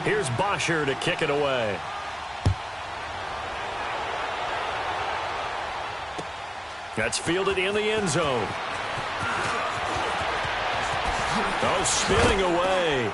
Here's Bosher to kick it away. That's fielded in the end zone. Oh, spinning away.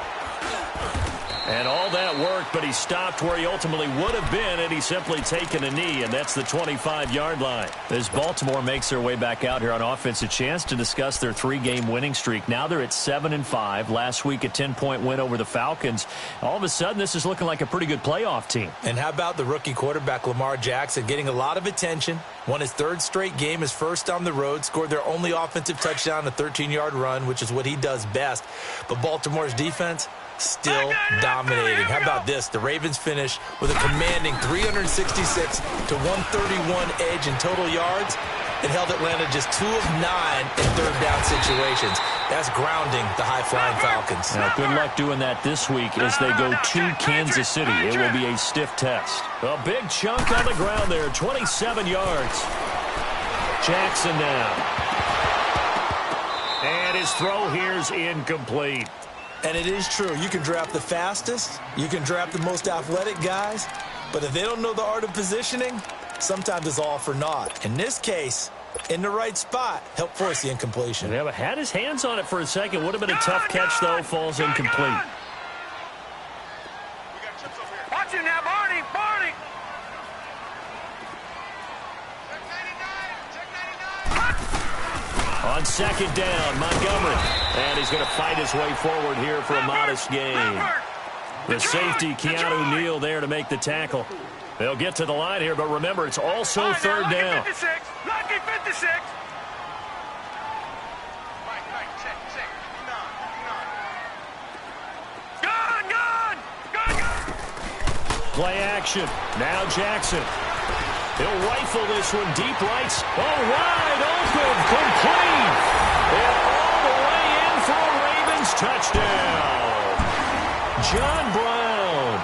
And all that worked, but he stopped where he ultimately would have been had he simply taken a knee, and that's the 25-yard line. As Baltimore makes their way back out here on offense, a chance to discuss their 3-game winning streak. Now they're at 7-5. Last week, a 10-point win over the Falcons. All of a sudden, this is looking like a pretty good playoff team. And how about the rookie quarterback, Lamar Jackson, getting a lot of attention, won his 3rd straight game, his first on the road, scored their only offensive touchdown, a 13-yard run, which is what he does best. But Baltimore's defense still dominating. How about this? The Ravens finish with a commanding 366 to 131 edge in total yards and held Atlanta just 2 of 9 in third down situations. That's grounding the high-flying Falcons. Now, good luck doing that this week as they go to Kansas City. It will be a stiff test. A big chunk on the ground there, 27 yards. Jackson now. And his throw here's incomplete. And it is true. You can draft the fastest. You can draft the most athletic guys. But if they don't know the art of positioning, sometimes it's all for naught. In this case, in the right spot, helped force the incompletion. Yeah, but had his hands on it for a second. Would have been a tough catch, though. Falls incomplete. Watch it now, Barney. Barney. On second down, Montgomery. And he's going to fight his way forward here for a modest gain. The safety, Keanu Neal, there to make the tackle. They'll get to the line here, but remember, it's also third down. Lucky 56. Play action. Now Jackson. He'll rifle this one deep right. Oh, wide open. Complete. And all the way in for a Ravens touchdown. John Brown.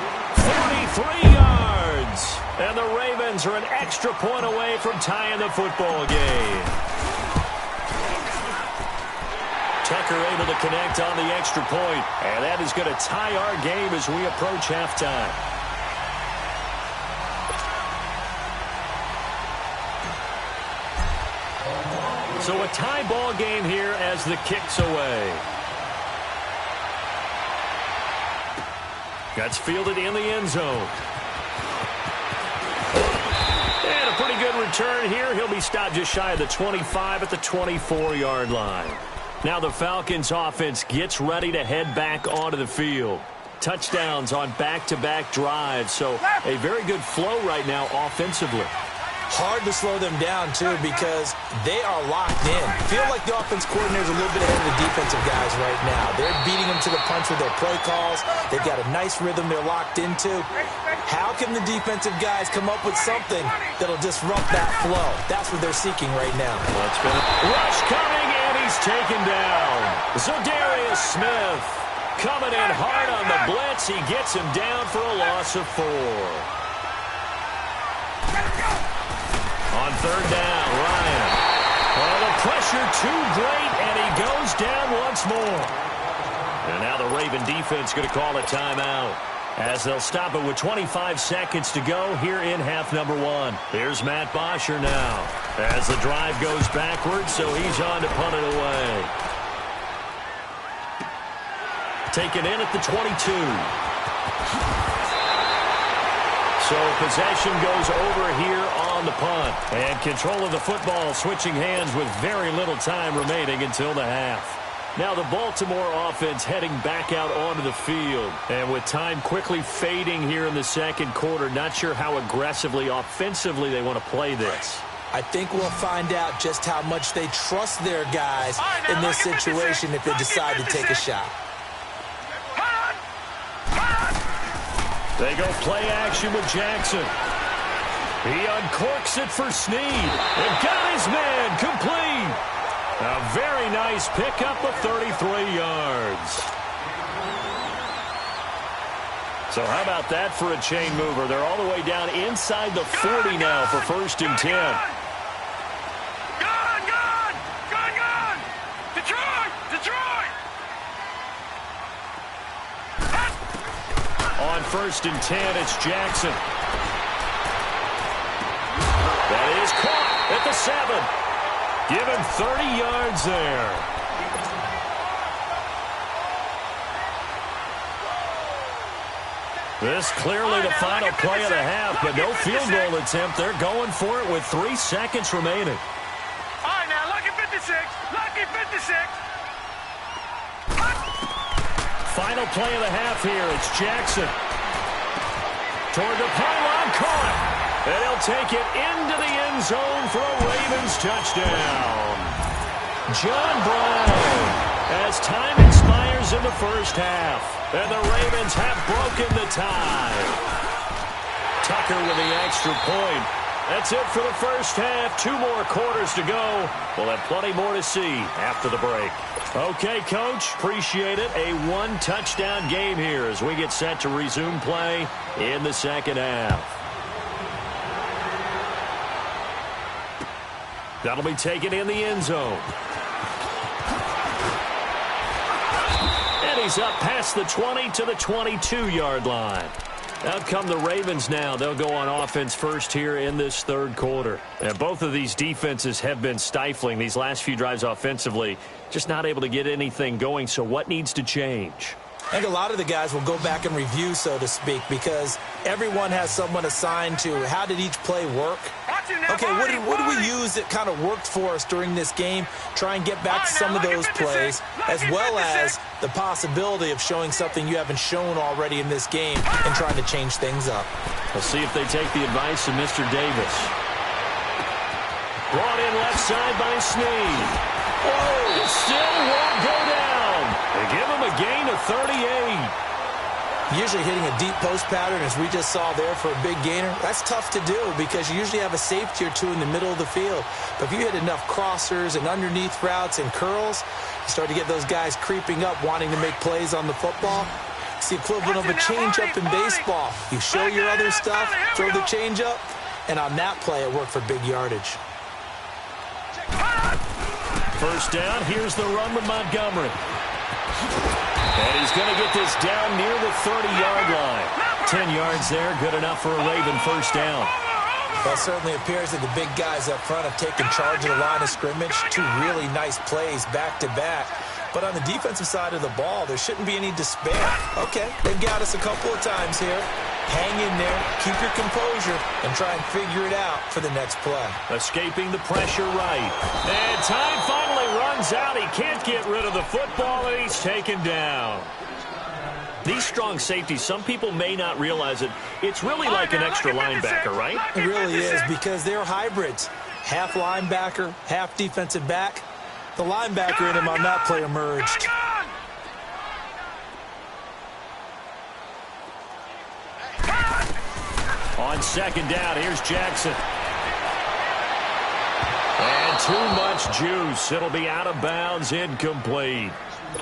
43 yards. And the Ravens are an extra point away from tying the football game. Tucker able to connect on the extra point. And that is going to tie our game as we approach halftime. So a tie ball game here as the kick's away. That's fielded in the end zone. And a pretty good return here. He'll be stopped just shy of the 25 at the 24-yard line. Now the Falcons offense gets ready to head back onto the field. Touchdowns on back-to-back drives. So a very good flow right now offensively. Hard to slow them down, too, because they are locked in. Feel like the offense coordinator is a little bit ahead of the defensive guys right now. They're beating them to the punch with their play calls. They've got a nice rhythm they're locked into. How can the defensive guys come up with something that'll disrupt that flow? That's what they're seeking right now. Rush coming, and he's taken down. Za'Darius Smith coming in hard on the blitz. He gets him down for a loss of 4. On third down, Ryan. Oh, the pressure too great, and he goes down once more. And now the Raven defense going to call a timeout as they'll stop it with 25 seconds to go here in half number 1. Here's Matt Bosher now as the drive goes backwards, so he's on to punt it away. Taken in at the 22. So possession goes over here on the punt. And control of the football switching hands with very little time remaining until the half. Now the Baltimore offense heading back out onto the field. And with time quickly fading here in the second quarter, not sure how aggressively, offensively they want to play this. I think we'll find out just how much they trust their guys in this situation if they decide to take a shot. They go play action with Jackson. He uncorks it for Snead. And got his man complete. A very nice pickup of 33 yards. So how about that for a chain mover? They're all the way down inside the 40 now for 1st and 10. On 1st and 10, it's Jackson. That is caught at the 7. Give him 30 yards there. This clearly the final play of the half, but no field goal attempt. They're going for it with 3 seconds remaining. All right, now, lucky 56. Lucky 56. Final play of the half here. It's Jackson. Toward the pylon, caught. And he'll take it into the end zone for a Ravens touchdown. John Brown, as time expires in the first half, and the Ravens have broken the tie. Tucker with the extra point. That's it for the first half. 2 more quarters to go. We'll have plenty more to see after the break. Okay, Coach, appreciate it. A 1-touchdown game here as we get set to resume play in the second half. That'll be taken in the end zone. And he's up past the 20 to the 22-yard line. Out come the Ravens now. They'll go on offense first here in this third quarter. And both of these defenses have been stifling these last few drives offensively. Just not able to get anything going. So what needs to change? I think a lot of the guys will go back and review, so to speak, because everyone has someone assigned to how did each play work. Okay, what did we use that kind of worked for us during this game? Try and get back to some of those plays, as well as the possibility of showing something you haven't shown already in this game and trying to change things up. We'll see if they take the advice of Mr. Davis. Brought in left side by Snead. Whoa, still won't go down. They give him a gain of 38. Usually hitting a deep post pattern, as we just saw there for a big gainer, that's tough to do because you usually have a safety or two in the middle of the field. But if you hit enough crossers and underneath routes and curls, you start to get those guys creeping up, wanting to make plays on the football. It's the equivalent of a changeup in baseball. You show your other stuff, throw the changeup, and on that play, it worked for big yardage. First down, here's the run with Montgomery. And he's going to get this down near the 30-yard line. 10 yards there, good enough for a Raven first down. Well, it certainly appears that the big guys up front have taken charge of the line of scrimmage. 2 really nice plays back-to-back. But on the defensive side of the ball, there shouldn't be any despair. Okay, they've got us a couple of times here. Hang in there, keep your composure, and try and figure it out for the next play. Escaping the pressure right. And time finally runs out. He can't get rid of the football, and he's taken down. These strong safeties, some people may not realize it. It's really like an extra linebacker, right? It really is, because they're hybrids. Half linebacker, half defensive back. The linebacker in him on that play emerged. On second down, here's Jackson. And too much juice. It'll be out of bounds, incomplete.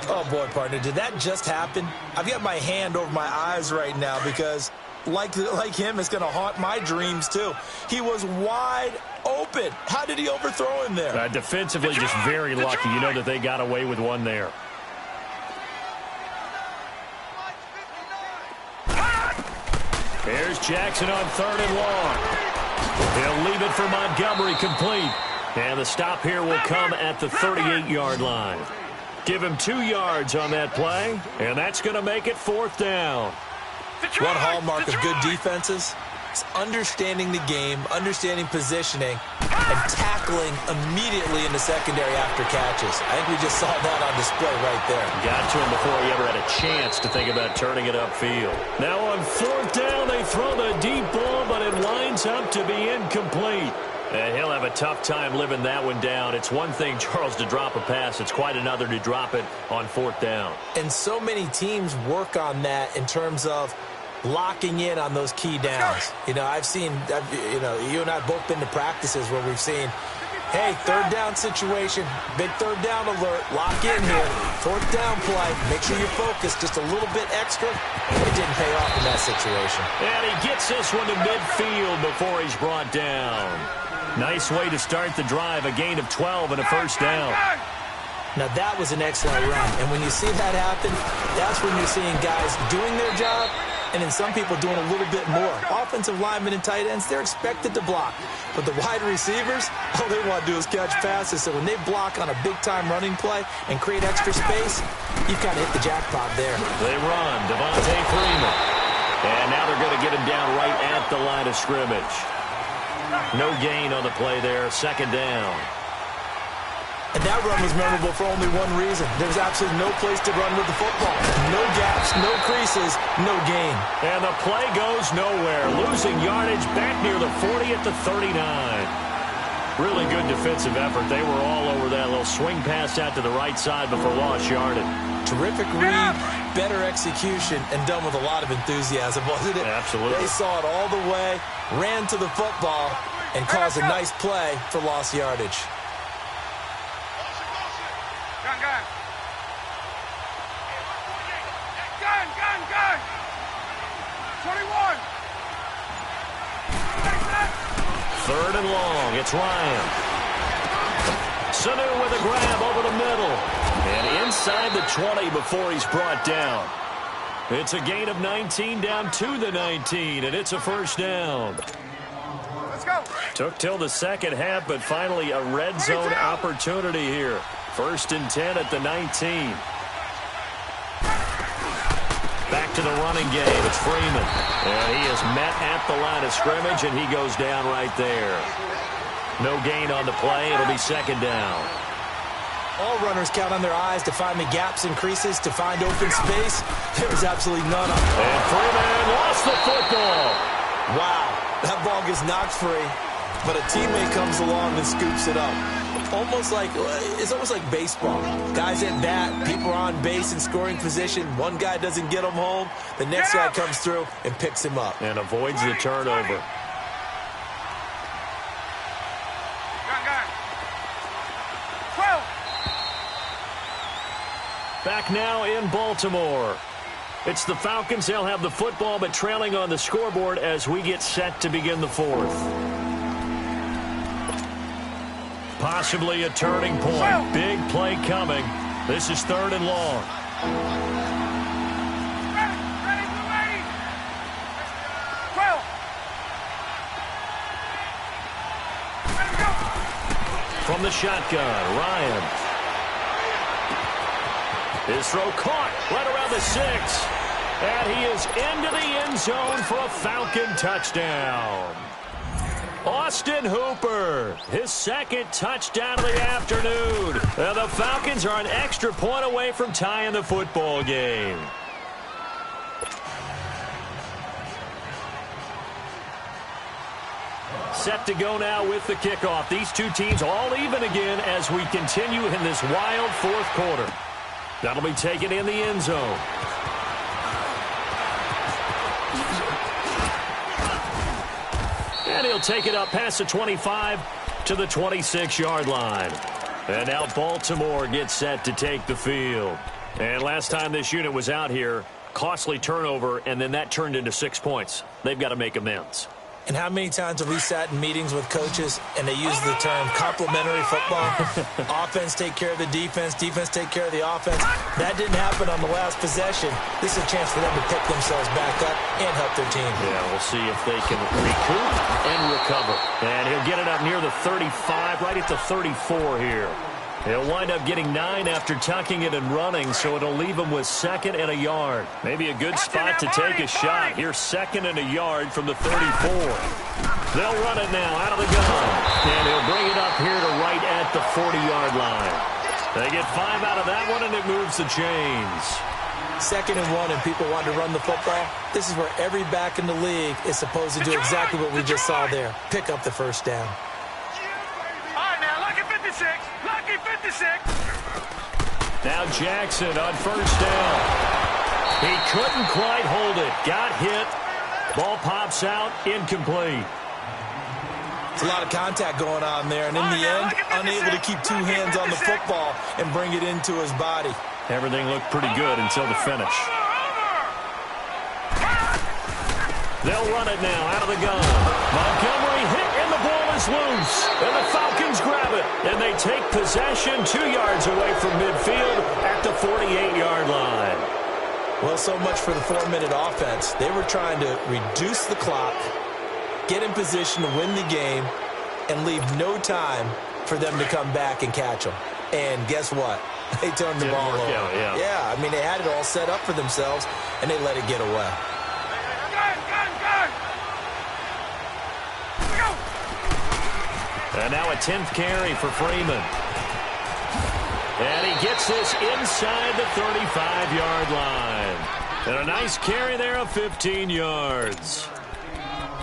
Oh, boy, partner, did that just happen? I've got my hand over my eyes right now because, like him, it's going to haunt my dreams, too. He was wide open. How did he overthrow him there? Defensively, just very lucky. You know that they got away with one there. Here's Jackson on 3rd and long. He'll leave it for Montgomery, complete. And the stop here will come at the 38-yard line. Give him 2 yards on that play, and that's going to make it 4th down. One hallmark of good defenses is understanding the game, understanding positioning, and tackling immediately in the secondary after catches. I think we just saw that on display right there. Got to him before he ever had a chance to think about turning it upfield. Now on 4th down, they throw the deep ball, but it lines up to be incomplete. And he'll have a tough time living that one down. It's one thing, Charles, to drop a pass. It's quite another to drop it on 4th down. And so many teams work on that in terms of locking in on those key downs. You know, you and I have both been to practices where we've seen, hey, 3rd down situation, big 3rd down alert, lock in here, 4th down play, make sure you're focused just a little bit extra. It didn't pay off in that situation. And he gets this one to midfield before he's brought down. Nice way to start the drive, a gain of 12 and a first down. Now, that was an excellent run. And when you see that happen, that's when you're seeing guys doing their job and then some people doing a little bit more. Offensive linemen and tight ends, they're expected to block. But the wide receivers, all they want to do is catch passes. So when they block on a big-time running play and create extra space, you've got to hit the jackpot there. They run, Devontae Freeman. And now they're going to get him down right at the line of scrimmage. No gain on the play there, second down. And that run was memorable for only one reason. There was absolutely no place to run with the football. No gaps, no creases, no gain. And the play goes nowhere. Losing yardage back near the 40 at the 39. Really good defensive effort. They were all over that little swing pass out to the right side before lost yardage. Terrific read, better execution, and done with a lot of enthusiasm, wasn't it? Absolutely. They saw it all the way, ran to the football, and caused a nice play for lost yardage. Gun! 21! Third and long. It's Ryan. Sanu with a grab over the middle. And inside the 20 before he's brought down. It's a gain of 19 down to the 19, and it's a first down. Let's go! Took till the second half, but finally a red zone opportunity here. First and 10 at the 19. Back to the running game. It's Freeman. And he is met at the line of scrimmage, and he goes down right there. No gain on the play. It'll be second down. All runners count on their eyes to find the gaps and creases, to find open space. There's absolutely none of them. And Freeman lost the football. Wow, that ball gets knocked free, but a teammate comes along and scoops it up. It's almost like baseball. Guys at bat, people are on base in scoring position. One guy doesn't get him home. The next guy comes through and picks him up. And avoids the turnover. Gun. 12! Back now in Baltimore. It's the Falcons. They'll have the football, but trailing on the scoreboard as we get set to begin the fourth. Possibly a turning point. Big play coming. This is third and long. Ready. 12! Ready, go! From the shotgun, Ryan. His throw caught right around the 6. And he is into the end zone for a Falcon touchdown. Austin Hooper, his second touchdown of the afternoon. And the Falcons are an extra point away from tying the football game. Set to go now with the kickoff. These two teams all even again as we continue in this wild fourth quarter. That'll be taken in the end zone. And he'll take it up past the 25 to the 26-yard line. And now Baltimore gets set to take the field. And last time this unit was out here, costly turnover, and then that turned into 6 points. They've got to make amends. And how many times have we sat in meetings with coaches and they use the term complementary football? Offense take care of the defense, defense take care of the offense. That didn't happen on the last possession. This is a chance for them to pick themselves back up and help their team. Yeah, we'll see if they can recoup and recover. And he'll get it up near the 35, right at the 34 here. He'll wind up getting 9 after tucking it and running, so it'll leave him with 2nd and a yard. Maybe a good spot to take a shot. Here's 2nd and a yard from the 34. They'll run it now out of the gun. And he'll bring it up here to right at the 40-yard line. They get 5 out of that one, and it moves the chains. 2nd and 1, and people want to run the football. This is where every back in the league is supposed to do exactly what we just saw there. Pick up the first down. All right, now, lucky 56. Lucky 56. Now Jackson on first down. He couldn't quite hold it. Got hit. Ball pops out. Incomplete. It's a lot of contact going on there, and in the end, unable to keep 2 hands on the football and bring it into his body. Everything looked pretty good until the finish. They'll run it now out of the gun. Montgomery hit, and the ball is loose. And the Falcons grab it. And they take possession 2 yards away from midfield at the 48-yard line. Well, so much for the 4-minute offense. They were trying to reduce the clock, get in position to win the game, and leave no time for them to come back and catch them. And guess what? They turned the ball over. Yeah, I mean, they had it all set up for themselves, and they let it get away. And now a 10th carry for Freeman. And he gets this inside the 35-yard line. And a nice carry there of 15 yards.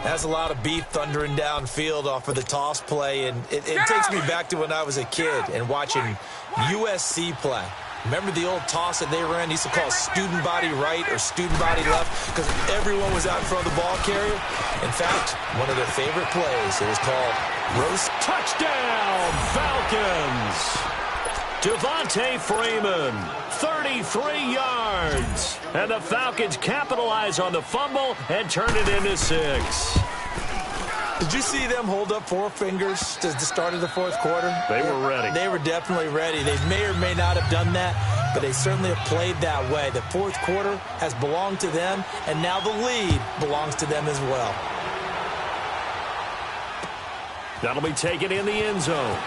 That's a lot of beef thundering downfield off of the toss play, and it takes me back to when I was a kid and watching USC play. Remember the old toss that they ran? They used to call student body right or student body left because everyone was out in front of the ball carrier. In fact, one of their favorite plays, it was called roast. Touchdown, Falcons! Devontae Freeman, 33 yards. And the Falcons capitalize on the fumble and turn it into 6. Did you see them hold up 4 fingers to the start of the fourth quarter? They were ready. They were definitely ready. They may or may not have done that, but they certainly have played that way. The fourth quarter has belonged to them, and now the lead belongs to them as well. That'll be taken in the end zone.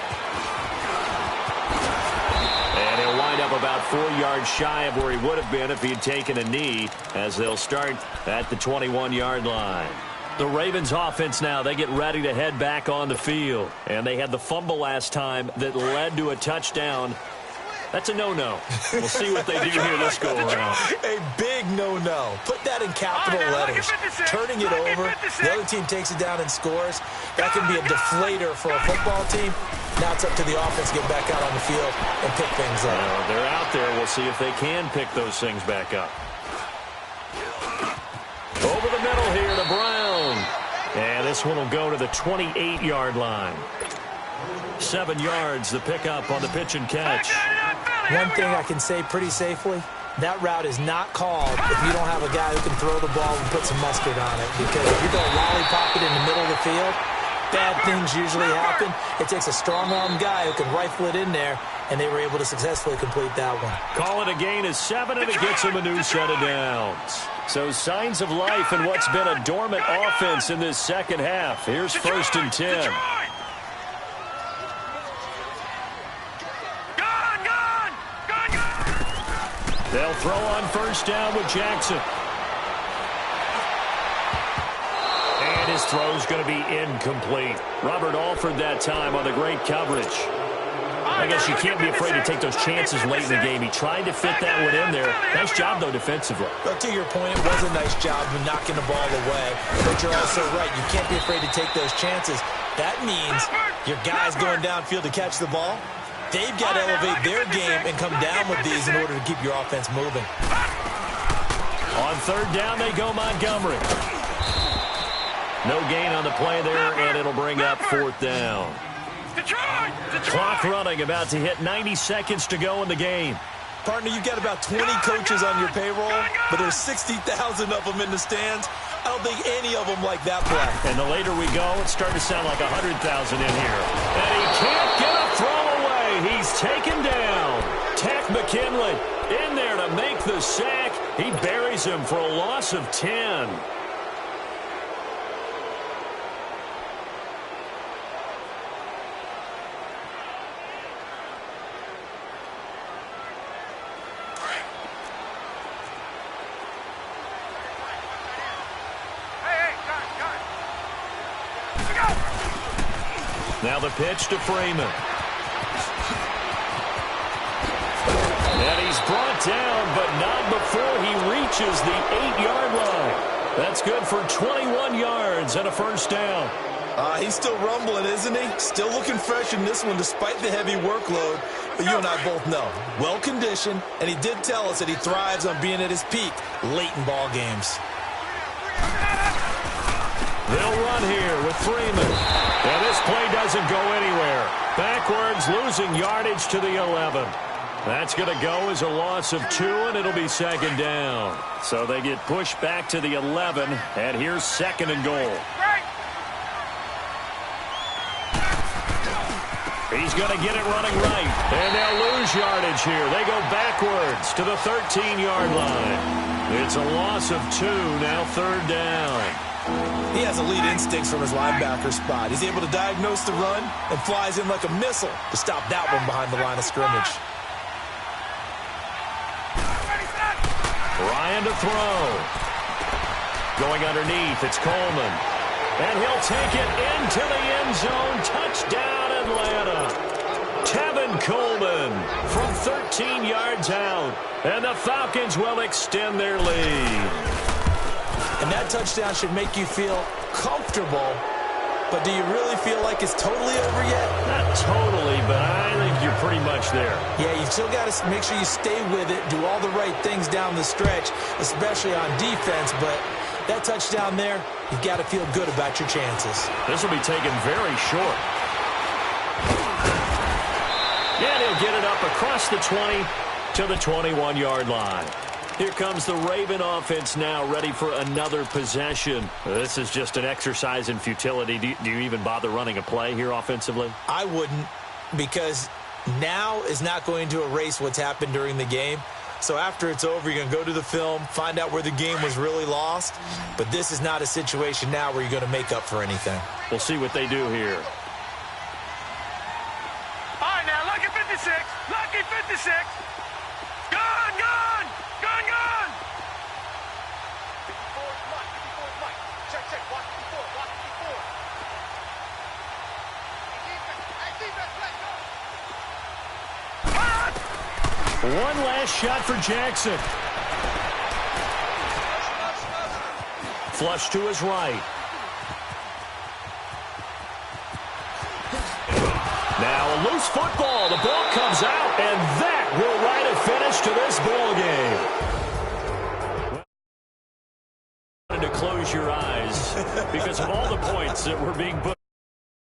And he'll wind up about 4 yards shy of where he would have been if he had taken a knee, as they'll start at the 21-yard line. The Ravens offense now, they get ready to head back on the field. And they had the fumble last time that led to a touchdown. That's a no-no. We'll see what they do here this go-around. A big no-no. Put that in capital letters. Turning it over, the other team takes it down and scores. That can be a deflator for a football team. Now it's up to the offense to get back out on the field and pick things up. They're out there. We'll see if they can pick those things back up. Over the middle here to Brown. And this one will go to the 28-yard line. 7 yards, the pickup on the pitch and catch. One thing I can say pretty safely, that route is not called if you don't have a guy who can throw the ball and put some mustard on it. Because if you're going to lollipop it in the middle of the field, bad things usually happen. It takes a strong-arm guy who can rifle it in there, and they were able to successfully complete that one. Call it a gain of 7, and it gets him a new set of downs. So signs of life in what's been a dormant offense in this second half. Here's 1st and 10. They'll throw on 1st down with Jackson. And his throw's going to be incomplete. Robert Alford that time on the great coverage. I guess you can't be afraid to take those chances late in the game. He tried to fit that one in there. Nice job, though, defensively. But to your point, it was a nice job of knocking the ball away. But you're also right. You can't be afraid to take those chances. That means your guys going downfield to catch the ball, they've got to elevate their game and come down with these in order to keep your offense moving. On 3rd down, they go Montgomery. No gain on the play there, and it'll bring up 4th down. Clock running, about to hit 90 seconds to go in the game. Partner, you've got about 20 coaches on your payroll, but there's 60,000 of them in the stands. I don't think any of them like that play. And the later we go, it's starting to sound like 100,000 in here. And he can't get a throw away. He's taken down. Tech McKinley in there to make the sack. He buries him for a loss of 10. Now the pitch to Freeman. And he's brought down, but not before he reaches the 8-yard line. That's good for 21 yards and a 1st down. He's still rumbling, isn't he? Still looking fresh in this one despite the heavy workload. But you and I both know, well-conditioned, and he did tell us that he thrives on being at his peak late in ball games. They'll run here with Freeman. And this play doesn't go anywhere. Backwards, losing yardage to the 11. That's going to go as a loss of 2, and it'll be 2nd down. So they get pushed back to the 11, and here's 2nd and goal. He's going to get it running right, and they'll lose yardage here. They go backwards to the 13-yard line. It's a loss of 2, now third down. He has elite instincts from his linebacker spot. He's able to diagnose the run and flies in like a missile to stop that one behind the line of scrimmage. Ryan to throw. Going underneath, it's Coleman. And he'll take it into the end zone. Touchdown, Atlanta. Tevin Coleman from 13 yards out. And the Falcons will extend their lead. And that touchdown should make you feel comfortable. But do you really feel like it's totally over yet? Not totally, but I think you're pretty much there. Yeah, you've still got to make sure you stay with it, do all the right things down the stretch, especially on defense. But that touchdown there, you've got to feel good about your chances. This will be taken very short. And he'll get it up across the 20 to the 21-yard line. Here comes the Raven offense now, ready for another possession. This is just an exercise in futility. Do you even bother running a play here offensively? I wouldn't, because now is not going to erase what's happened during the game. So after it's over, you're going to go to the film, find out where the game was really lost. But this is not a situation now where you're going to make up for anything. We'll see what they do here. All right, now, lucky 56. Lucky 56. Gone, gone. Gone, gone. 54 is Mike. 54 is Mike. Check, check. Watch 54. Watch 54. Hey, defense, let's go. One last shot for Jackson. Flush to his right. Now a loose football. The ball comes out, and that will write a finish to this ball game. To close your eyes because of all the points that were being put.